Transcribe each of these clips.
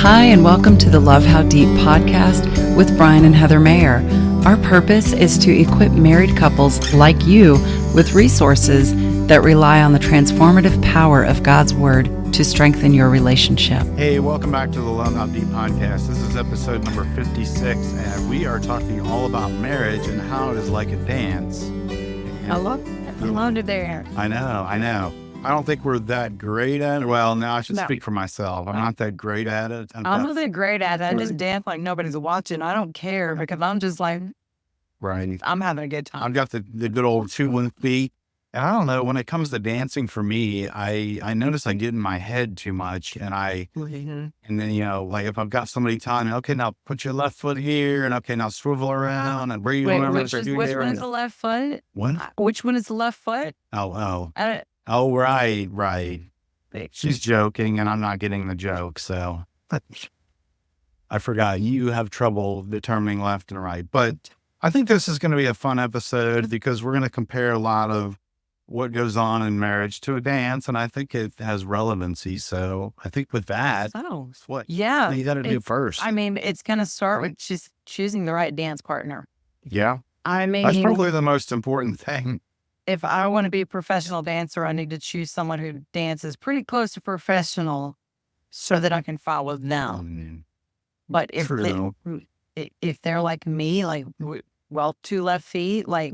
Hi, and welcome to the Love How Deep podcast with Brian and Heather Mayer. Our purpose is to equip married couples like you with resources that rely on the transformative power of God's Word to strengthen your relationship. Hey, welcome back to the Love How Deep podcast. This is episode number 56, and we are talking all about marriage and how it is like a dance. Hello there. I know. I don't think we're that great at it. Well, now I should speak for myself. I'm not that great at it. I'm not that great at it. I just dance like nobody's watching. I don't care because I'm just like, right. I'm having a good time. I've got the good old 2-1 feet. And I don't know, when it comes to dancing for me, I notice I get in my head too much. And and then, like if I've got somebody telling me, okay, now put your left foot here, and okay, now swivel around and breathe. Wait, which one is the left foot? What? Which one is the left foot? Oh, right. She's joking, and I'm not getting the joke, so I forgot. You have trouble determining left and right. But I think this is going to be a fun episode because we're going to compare a lot of what goes on in marriage to a dance, and I think it has relevancy. So I think with that, what you got to do first? I mean, it's going to start with just choosing the right dance partner. Yeah. I mean, that's probably the most important thing. If I want to be a professional dancer, I need to choose someone who dances pretty close to professional so that I can follow them. But if they're like me, like, well, 2 left feet, like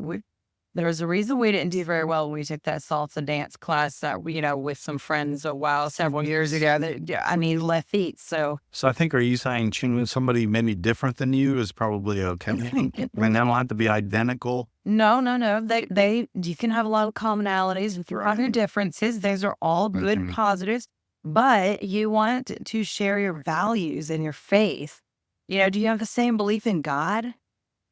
there's a reason we didn't do very well when we took that salsa dance class that with some friends several years ago. I need left feet. So I think, are you saying choosing somebody maybe different than you is probably okay? I mean, they don't have to be identical. No. You can have a lot of commonalities and throughout your differences. Those are all good positives, but you want to share your values and your faith. Do you have the same belief in God?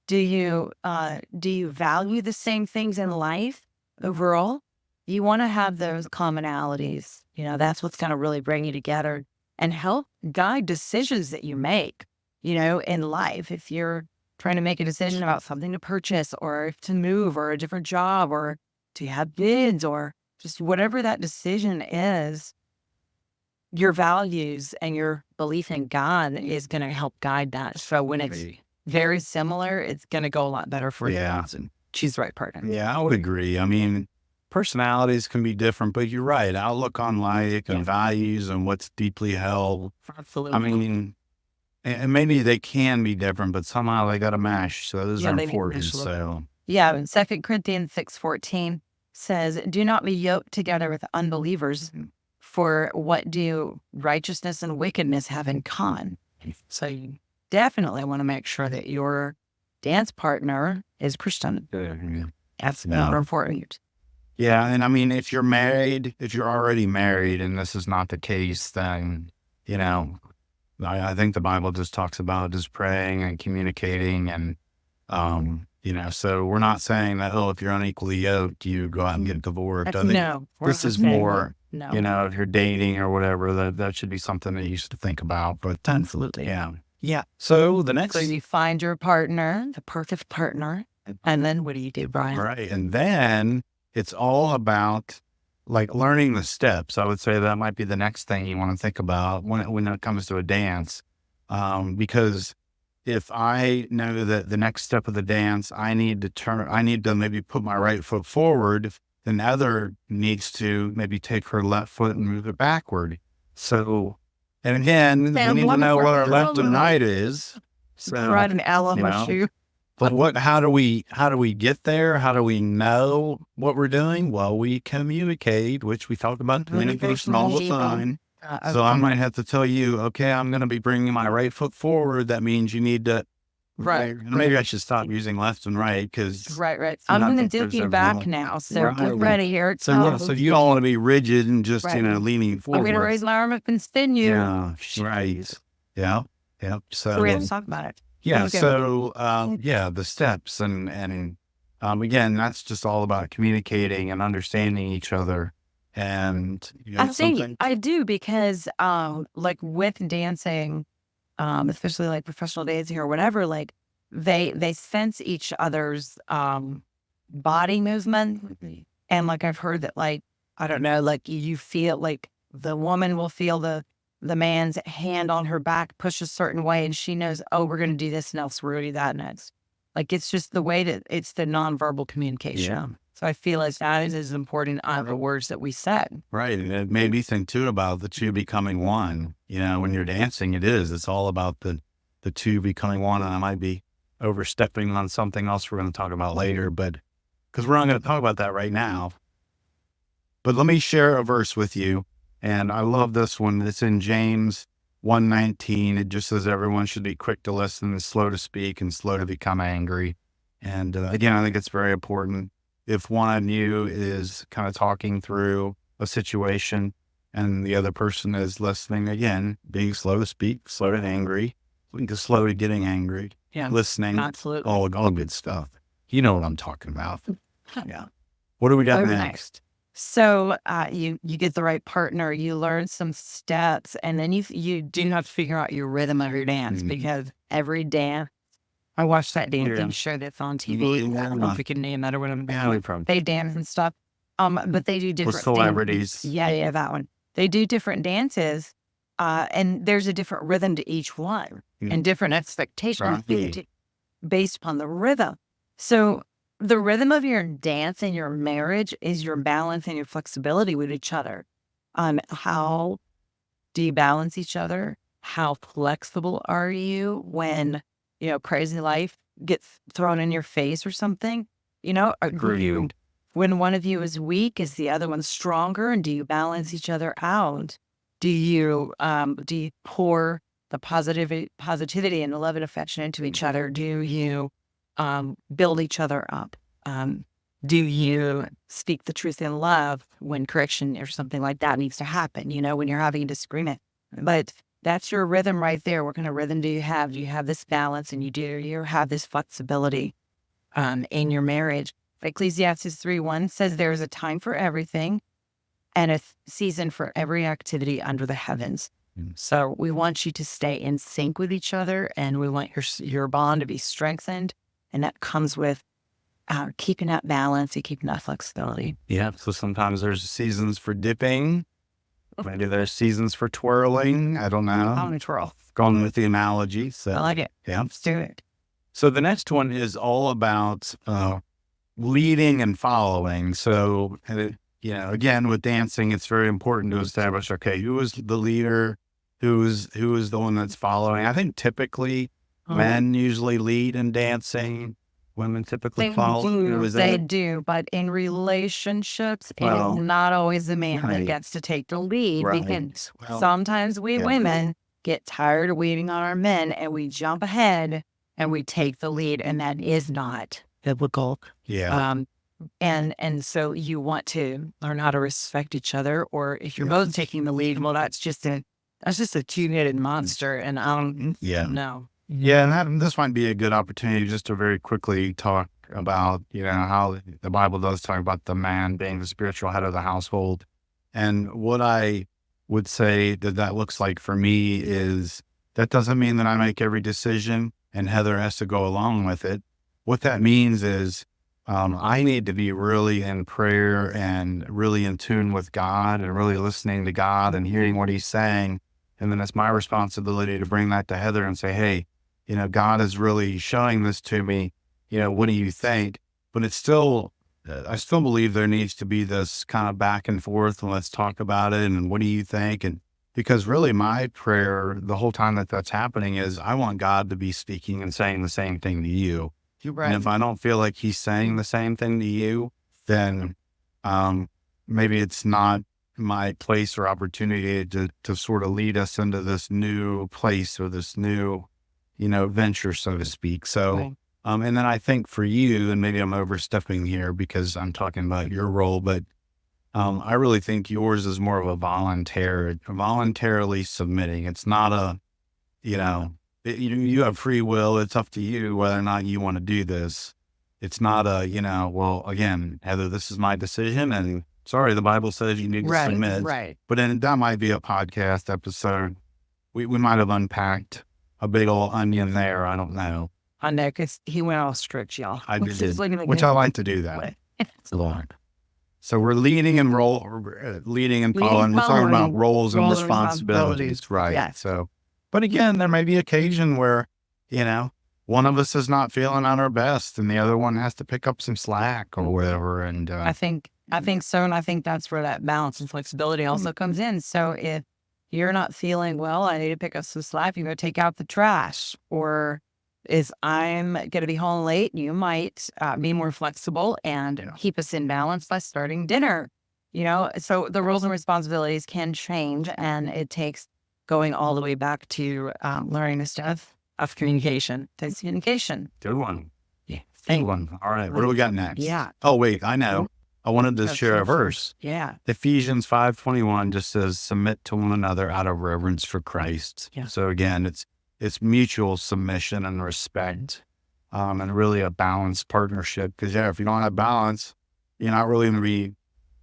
Do you value the same things in life overall? You want to have those commonalities. That's what's going to really bring you together and help guide decisions that you make, in life. If you're trying to make a decision about something to purchase or to move or a different job or to have kids or just whatever that decision is, your values and your belief in God is going to help guide that. So when it's very similar, it's going to go a lot better for you. And choose the right partner. Yeah, I would agree. I mean, personalities can be different, but you're right. Outlook on life and values and what's deeply held. Absolutely. I mean, and maybe they can be different, but somehow they got to mesh. So those are important. So 2 Corinthians 6:14 says, "Do not be yoked together with unbelievers. For what do righteousness and wickedness have in common?" So you definitely want to make sure that your dance partner is Christian. That's important. Yeah, and I mean, if you're already married, and this is not the case, then I think the Bible just talks about just praying and communicating, and so we're not saying that if you're unequally yoked, you go out and get divorced. This is more. If you're dating or whatever, that should be something that you should think about. But absolutely, yeah. So you find your partner, the perfect partner, and then what do you do, Brian? Right, and then it's all about like learning the steps. I would say that might be the next thing you want to think about when it comes to a dance, because if I know that the next step of the dance, I need to maybe put my right foot forward. Then the other needs to maybe take her left foot and move it backward. So, and again, we need to know what our left and right is. So, right an L on my shoe. But how do we get there? How do we know what we're doing? Well, we communicate, which we talk about communication all the time. So I might have to tell you, okay, I'm going to be bringing my right foot forward. That means you need to. Right. Maybe I should stop using left and right because. Right. I'm going to dip you back now. So get ready here. So you don't want to be rigid and just, leaning forward. I'm going to raise my arm up and spin you. Yeah. Right. Yeah. So we're going to talk about it. Yeah. Okay. So, the steps and again, that's just all about communicating and understanding each other. And I think I do because, like with dancing, especially like professional dancing or whatever, like they sense each other's body movement, and like I've heard that, like, I don't know, like you feel like the woman will feel the the man's hand on her back push a certain way, and she knows, oh, we're going to do this next, we're going to do that next. Like, it's just the way that it's the nonverbal communication. Yeah. So I feel like that is as important as the words that we said. Right. And it made me think too about the two becoming one. When you're dancing, it's all about the two becoming one. And I might be overstepping on something else we're going to talk about later, but because we're not going to talk about that right now. But let me share a verse with you. And I love this one. It's in James 1:19. It just says everyone should be quick to listen and slow to speak and slow to become angry. And again, I think it's very important. If one of you is kind of talking through a situation and the other person is listening, again, being slow to speak, slow to angry, slow to getting angry, listening, Absolutely. all good stuff. You know what I'm talking about. Yeah. What do we got next? So you get the right partner, you learn some steps, and then you do have to figure out your rhythm of your dance, because every dance, I watched that dancing show that's on TV. I don't know if we can name that or whatever. They dance and stuff. But they do different with celebrities. Yeah, that one. They do different dances, and there's a different rhythm to each one, and different expectations based upon the rhythm. So the rhythm of your dance and your marriage is your balance and your flexibility with each other. How do you balance each other? How flexible are you when, crazy life gets thrown in your face or something? Agreed. When one of you is weak, is the other one stronger? And do you balance each other out? Do you pour the positivity and the love and affection into each other? Do you build each other up? Do you speak the truth in love when correction or something like that needs to happen, when you're having a disagreement? But that's your rhythm right there. What kind of rhythm do you have? Do you have this balance, and you have this flexibility in your marriage? Ecclesiastes 3:1 says there is a time for everything and a season for every activity under the heavens. So we want you to stay in sync with each other, and we want your bond to be strengthened. And that comes with keeping that balance and keeping that flexibility. Yeah. So sometimes there's seasons for dipping. Maybe there's seasons for twirling. I don't know. I want to twirl. Going with the analogy. So I like it. Yeah. Let's do it. So the next one is all about leading and following. So, again, with dancing, it's very important to establish, okay, who is the leader? Who is the one that's following? I think typically men usually lead in dancing. Women typically follow. They do, but in relationships, it's not always the man that gets to take the lead, because sometimes we women get tired of waiting on our men, and we jump ahead and we take the lead, and that is not biblical. Yeah. And so you want to learn how to respect each other, or if you're both taking the lead, well, that's just a two-headed monster, and I don't know. Yeah, and this might be a good opportunity just to very quickly talk about, how the Bible does talk about the man being the spiritual head of the household. And what I would say that looks like for me is that doesn't mean that I make every decision and Heather has to go along with it. What that means is I need to be really in prayer and really in tune with God and really listening to God and hearing what he's saying. And then it's my responsibility to bring that to Heather and say, hey, God is really showing this to me. What do you think? But it's still, I still believe there needs to be this kind of back and forth, and let's talk about it. And what do you think? And because really my prayer the whole time that's happening is I want God to be speaking and saying the same thing to you. Right. And if I don't feel like he's saying the same thing to you, then maybe it's not my place or opportunity to sort of lead us into this new place or this new, venture, so to speak. So, and then I think for you, and maybe I'm overstepping here because I'm talking about your role, but I really think yours is more of a voluntarily submitting. It's not you have free will. It's up to you whether or not you want to do this. It's not well, again, Heather, this is my decision, and sorry, the Bible says you need to submit. Right. But then that might be a podcast episode. We might have unpacked a big old onion there. I don't know. I know, because he went all strict, y'all. I did, which I like to do that. It's a lot. So we're leading and leading and following. We're talking about roles and responsibilities, right? Yeah. So, but again, there may be occasion where, one of us is not feeling at our best and the other one has to pick up some slack or whatever. And I think so. And I think that's where that balance and flexibility also comes in. So if you're not feeling well, I need to pick up some slack, you go take out the trash. Or if I'm going to be home late, you might be more flexible and keep us in balance by starting dinner. So the roles and responsibilities can change, and it takes going all the way back to learning the stuff of communication. Takes communication. good one. Yeah. Good one. All right. What do we got next? Yeah. Oh, wait, I know. I wanted to share a verse. Yeah. Ephesians 5:21 just says, submit to one another out of reverence for Christ. Yeah. So again, it's mutual submission and respect, and really a balanced partnership. Because if you don't have balance, you're not really going to be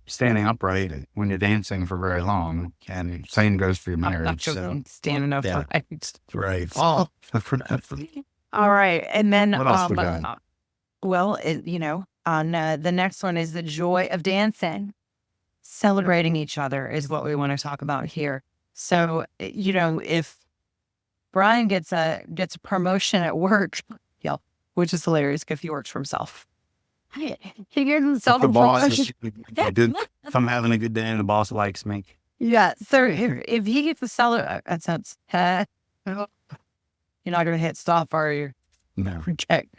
standing upright when you're dancing for very long. And same goes for your marriage. So Standing up. Yeah. Right. Oh. All right. And then, What else we got? well, on the next one is the joy of dancing. Celebrating each other is what we want to talk about here. So, if Brian gets a promotion at work, which is hilarious because he works for himself. He gives himself The a boss, promotion. if I'm having a good day and the boss likes me. Yeah. So if he gets a salary, that sounds, you're not going to hit stop, are you? No. Reject.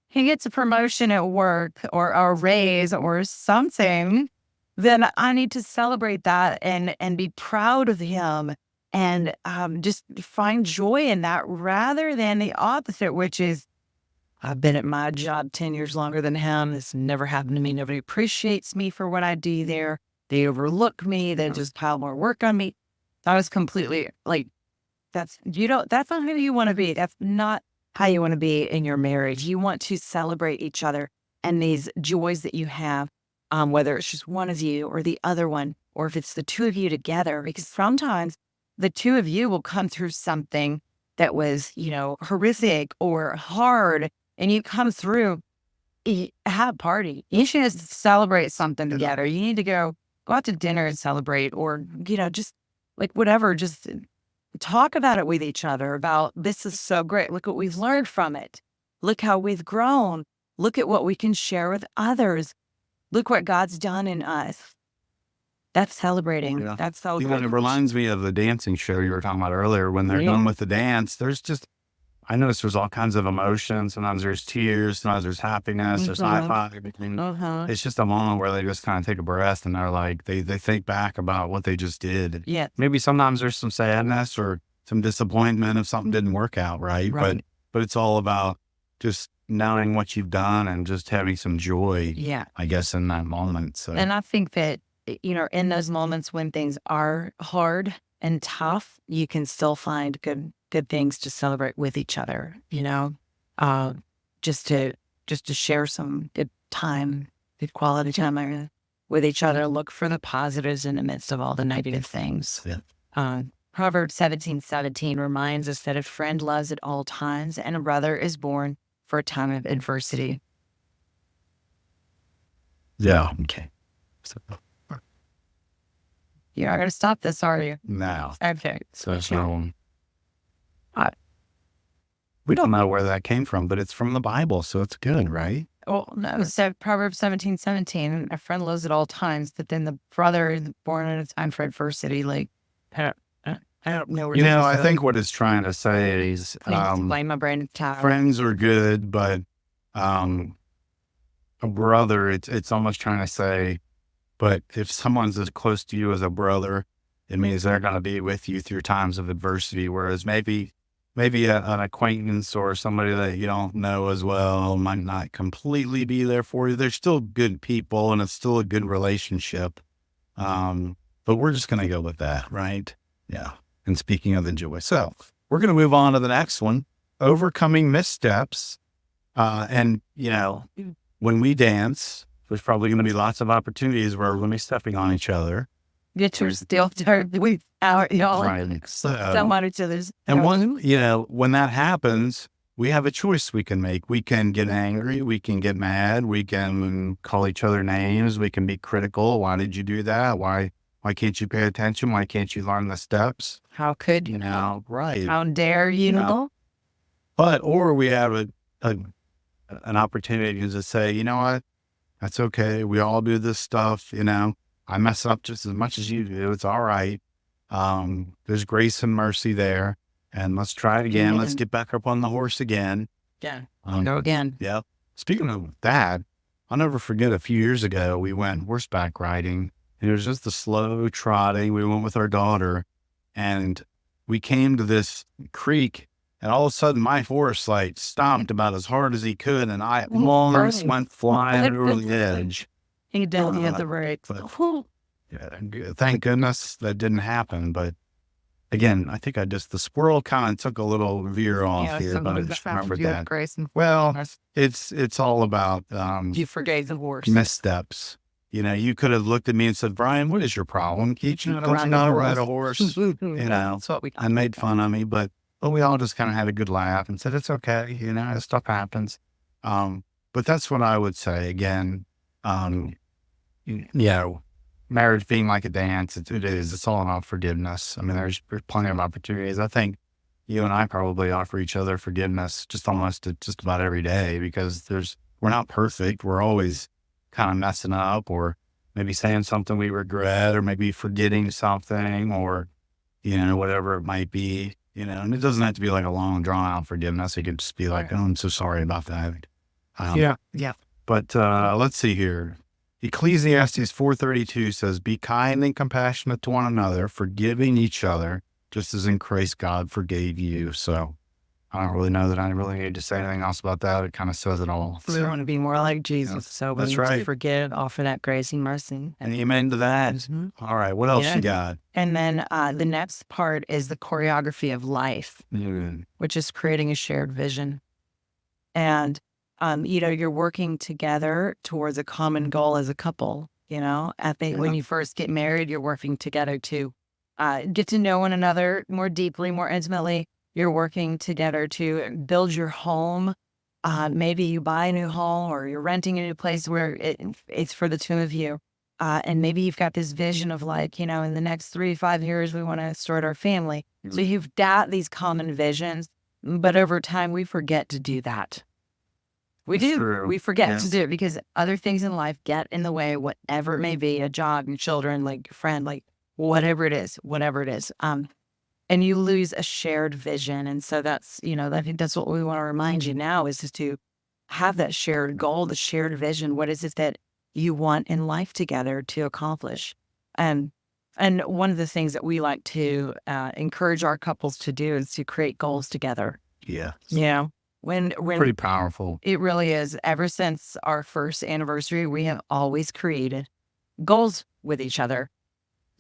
He gets a promotion at work or a raise or something, then I need to celebrate that and be proud of him and just find joy in that rather than the opposite, which is, I've been at my job 10 years longer than him. This never happened to me. Nobody appreciates me for what I do there. They overlook me. They just pile more work on me. I was completely that's not who you want to be. That's not how you want to be in your marriage. You want to celebrate each other and these joys that you have, whether it's just one of you or the other one, or if it's the two of you together, because sometimes the two of you will come through something that was, horrific or hard, and you come through, have a party. You should just celebrate something together. You need to go out to dinner and celebrate, or, just whatever, just talk about it with each other about, this is so great. Look what we've learned from it. Look how we've grown. Look at what we can share with others. Look what God's done in us. That's celebrating. Yeah. That's so It good. reminds me of the dancing show you were talking about earlier. When they're done with the dance, I noticed there's all kinds of emotions. Sometimes there's tears, sometimes there's happiness, there's high five. It's just a moment where they just kind of take a breath and they're like, they think back about what they just did. Yeah. Maybe sometimes there's some sadness or some disappointment if something didn't work out right. Right. But it's all about just knowing what you've done and just having some joy, Yeah. I guess, in that moment. So And I think that, in those moments when things are hard and tough, you can still find good things to celebrate with each other, just to share some good time, good quality time with each other. Look for the positives in the midst of all the negative things. Yeah. Proverbs 17:17 reminds us that a friend loves at all times and a brother is born for a time of adversity. Yeah. Okay. So You're not going to stop this, are you? now, Okay. we don't know where that came from, but it's from the Bible, so it's good, right? Well, no. So Proverbs 17:17, a friend loves at all times, but then the brother is born at a time for adversity. I don't know. Where I think what it's trying to say is, blame my brain tired. friends are good, but a brother, it's almost trying to say, but if someone's as close to you as a brother, it means they're going to be with you through times of adversity. Whereas maybe an acquaintance or somebody that you don't know as well might not completely be there for you. They're still good people and it's still a good relationship. But we're just going to go with that, right? Yeah. And speaking of the joy. So we're going to move on to the next one, overcoming missteps. And when we dance, there's probably going to be lots of opportunities where we're going to be stepping on each other. Get your steel with our y'all. Right. Some on each other's. And when that happens, we have a choice we can make. We can get angry. We can get mad. We can call each other names. We can be critical. Why did you do that? Why can't you pay attention? Why can't you learn the steps? How could you? Right. How dare you know? Or we have an opportunity to say, you know what? That's okay. We all do this stuff. I mess up just as much as you do. It's all right. There's grace and mercy there. And let's try it again. Let's get back up on the horse again. Yeah. Go again. Yeah. Speaking of that, I'll never forget a few years ago, we went horseback riding. And it was just the slow trotting. We went with our daughter and we came to this creek. And all of a sudden, my horse stomped about as hard as he could. And I almost went flying over the edge. He didn't hit the brakes. Thank goodness that didn't happen. But again, I think the squirrel kind of took a little veer off here, but I just remembered that. Grace and well, it's all about you forgave the horse. Missteps. You could have looked at me and said, Brian, what is your problem? Teach you how to ride a horse. That's what we and made fun of me, but we all just kind of had a good laugh and said, it's okay. Stuff happens. But that's what I would say again. Marriage being like a dance, it is. It's all about forgiveness. I mean, there's plenty of opportunities. I think you and I probably offer each other forgiveness just about every day because we're not perfect. We're always kind of messing up or maybe saying something we regret or maybe forgetting something or, whatever it might be, and it doesn't have to be like a long drawn out forgiveness. It could just be like, oh, I'm so sorry about that. Yeah. But let's see here. Ecclesiastes 4:32 says, be kind and compassionate to one another, forgiving each other, just as in Christ God forgave you. So I don't really know that I really need to say anything else about that. It kind of says it all. We want to be more like Jesus. So we That's right. Forgive, offer that grace and mercy. And amen to that. Mm-hmm. All right. What else you got? And then the next part is the choreography of life, which is creating a shared vision. And you're working together towards a common goal as a couple, I think when you first get married, you're working together to get to know one another more deeply, more intimately. You're working together to build your home. Maybe you buy a new home or you're renting a new place where it's for the two of you. And maybe you've got this vision of in the next 3 to 5 years, we want to start our family. So you've got these common visions, but over time we forget to do that. We do. True. We forget to do it because other things in life get in the way, whatever it may be, a job, your children, your friend, whatever it is. And you lose a shared vision. And so that's, I think that's what we want to remind you now is to have that shared goal, the shared vision. What is it that you want in life together to accomplish? And one of the things that we like to encourage our couples to do is to create goals together. Yeah. When pretty powerful. It really is. Ever since our first anniversary, we have always created goals with each other.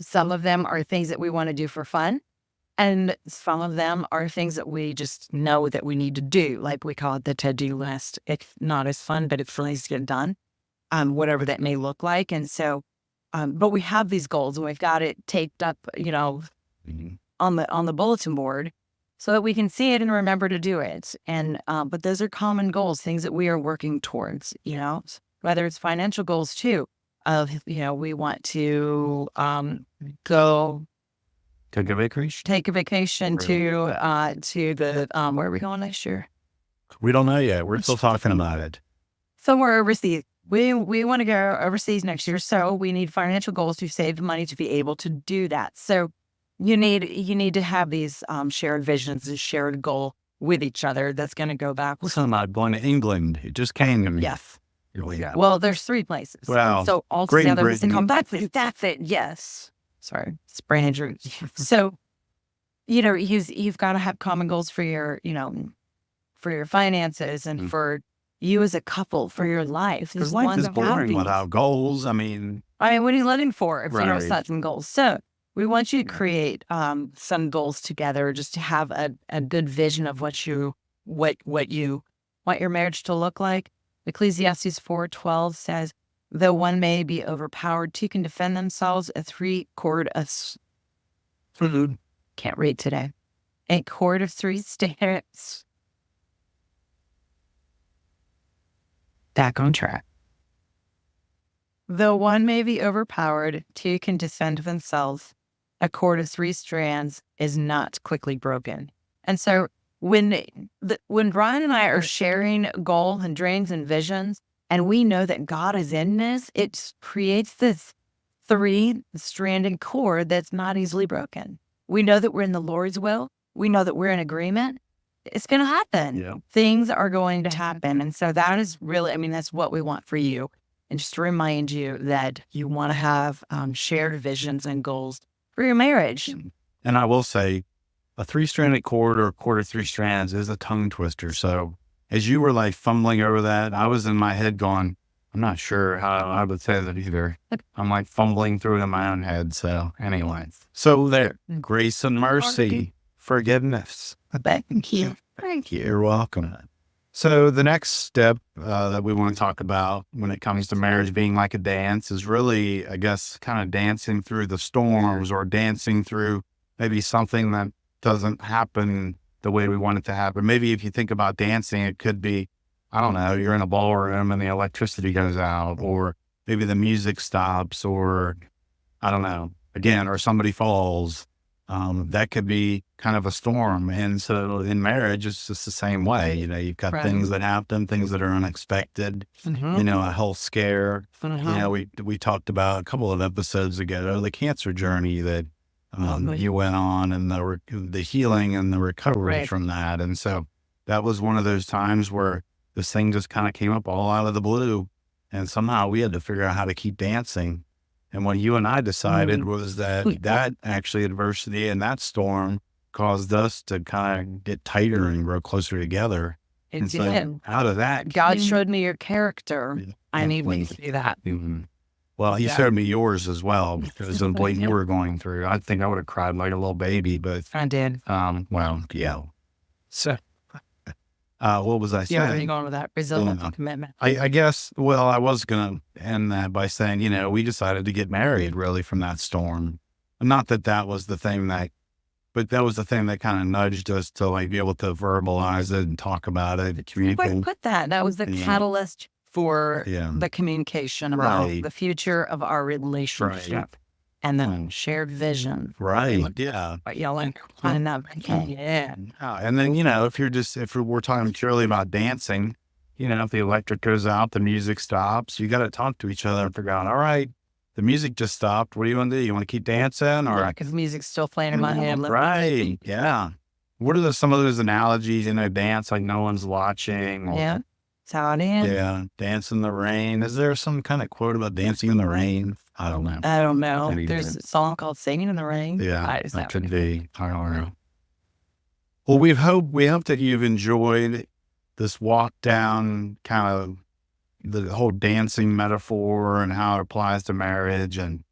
Some of them are things that we want to do for fun. And some of them are things that we just know that we need to do. We call it the to-do list. It's not as fun, but it's really to get done, whatever that may look like. And so, but we have these goals and we've got it taped up, on the bulletin board so that we can see it and remember to do it. And, but those are common goals, things that we are working towards, whether it's financial goals too, we want to, go take a vacation to the, where are we going next year? We don't know yet. We're still talking about it. Somewhere overseas. We want to go overseas next year. So we need financial goals to save money to be able to do that. So you need to have these shared visions, a shared goal with each other that's going to go back. I'm not going to England. It just came to me. Yes. Yeah. Well, there's 3 places. Well, so all together we can come back. That's it. Yes. Sorry, it's brain injury. So, you've got to have common goals for your, for your finances and for you as a couple, for your life. Because life is boring without goals. I mean, what are you living for if you don't set some goals? So we want you to create some goals together, just to have a good vision of what you want your marriage to look like. Ecclesiastes 4:12 says, though one may be overpowered, two can defend themselves. A 3-cord of food. Can't read today. A cord of 3 sticks back on track. Though one may be overpowered, two can defend themselves. A cord of 3 strands is not quickly broken. And so when Brian and I are sharing goals and dreams and visions, and we know that God is in this, it creates this 3-stranded cord that's not easily broken. We know that we're in the Lord's will. We know that we're in agreement. It's going to happen. Yeah. Things are going to happen. And so that is really, I mean, that's what we want for you. And just to remind you that you want to have shared visions and goals for your marriage. And I will say, a 3-stranded cord or a cord of 3 strands is a tongue twister. So as you were like fumbling over that, I was in my head going, I'm not sure how I would say that either. I'm like fumbling through it in my own head. So anyway, so there, grace and mercy, forgiveness. Thank you. Thank you. You're welcome. So the next step that we want to talk about when it comes to marriage being like a dance is really, I guess, kind of dancing through the storms or dancing through maybe something that doesn't happen the way we want it to happen. Maybe if you think about dancing, it could be, I don't know, you're in a ballroom and the electricity goes out, or maybe the music stops, or I don't know, again, or somebody falls. That could be kind of a storm. And so in marriage, it's just the same way. You know, you've got things that happen, things that are unexpected, you know, a health scare. You know, we talked about a couple of episodes ago, the cancer journey that you went on, and the healing and the recovery from that. And so that was one of those times where this thing just kind of came up all out of the blue, and somehow we had to figure out how to keep dancing. And what you and I decided was that actually adversity and that storm caused us to kind of get tighter and grow closer together. It so did. out of that, God showed me your character. I need to see that. Well, he showed me yours as well, because of what you were going through. I think I would have cried like a little baby, but I did. well, yeah. So, what was I saying? Yeah, where are you going with that? Resilience and commitment. I guess, well, I was going to end that by saying, you know, we decided to get married really from that storm. Not that was the thing but that was the thing that kind of nudged us to like be able to verbalize it and talk about it. Communicate. Put that. That was the catalyst for the communication about the future of our relationship and the shared vision. Right. Yeah. But yelling, yeah. And then, you know, if we're talking purely about dancing, you know, if the electric goes out, the music stops, you got to talk to each other and figure out, all right, the music just stopped. What do you want to do? You want to keep dancing? Or because music's still playing in my head. Right. Yeah. What are some of those analogies, you know, dance like no one's watching? Yeah. That's how it is. Yeah. Dance in the rain. Is there some kind of quote about dancing in the rain? I don't know. There's a song called Singing in the Rain. Yeah. That could be. I don't know. Well, we hope that you've enjoyed this walk down kind of the whole dancing metaphor and how it applies to marriage. And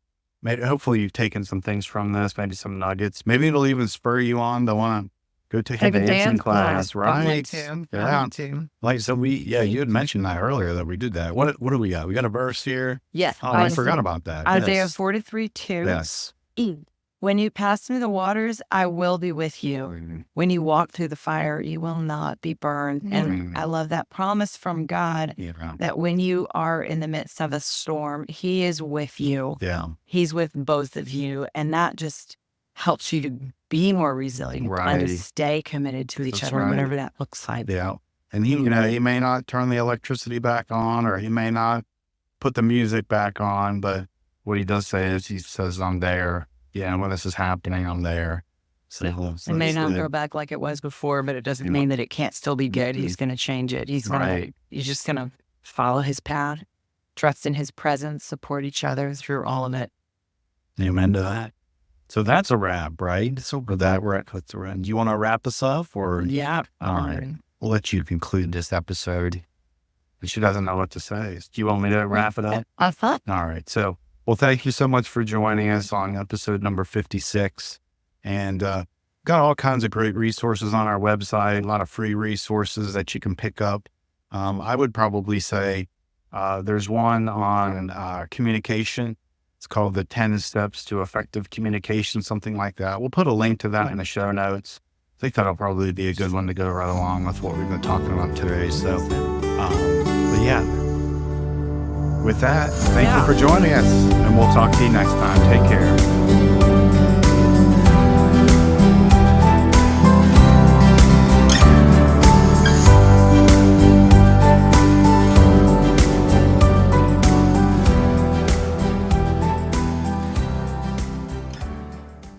hopefully you've taken some things from this, maybe some nuggets. Maybe it'll even spur you on to want to go take a dancing class, right? Yeah. Like, so you had mentioned that earlier that we did that. What do we got? We got a verse here? Yes. Oh, I forgot about that. Isaiah 43:2. Yes. When you pass through the waters, I will be with you. When you walk through the fire, you will not be burned. And I love that promise from God that when you are in the midst of a storm, He is with you. Yeah. He's with both of you. And that just helps you to be more resilient and to stay committed to each other, whatever that looks like. Yeah. And he may not turn the electricity back on, or he may not put the music back on, but what he does say is he says, I'm there. Yeah, when this is happening, I'm there. So it may not go back like it was before, but it doesn't mean that it can't still be good. He's going to change it. He's just going to follow His path, trust in His presence, support each other through all of it. Amen to that. So that's a wrap, right? So with that, that's a wrap. Do you want to wrap us up, or? Yeah. All right. We'll let you conclude this episode. She doesn't know what to say. Do you want me to wrap it up? I thought. All right. So, well, thank you so much for joining us on episode number 56. And got all kinds of great resources on our website, a lot of free resources that you can pick up. I would probably say there's one on communication. It's called the 10 Steps to Effective Communication, something like that. We'll put a link to that in the show notes. I think that'll probably be a good one to go right along with what we've been talking about today. So, but yeah. with that, thank Yeah. you for joining us, and we'll talk to you next time. Take care.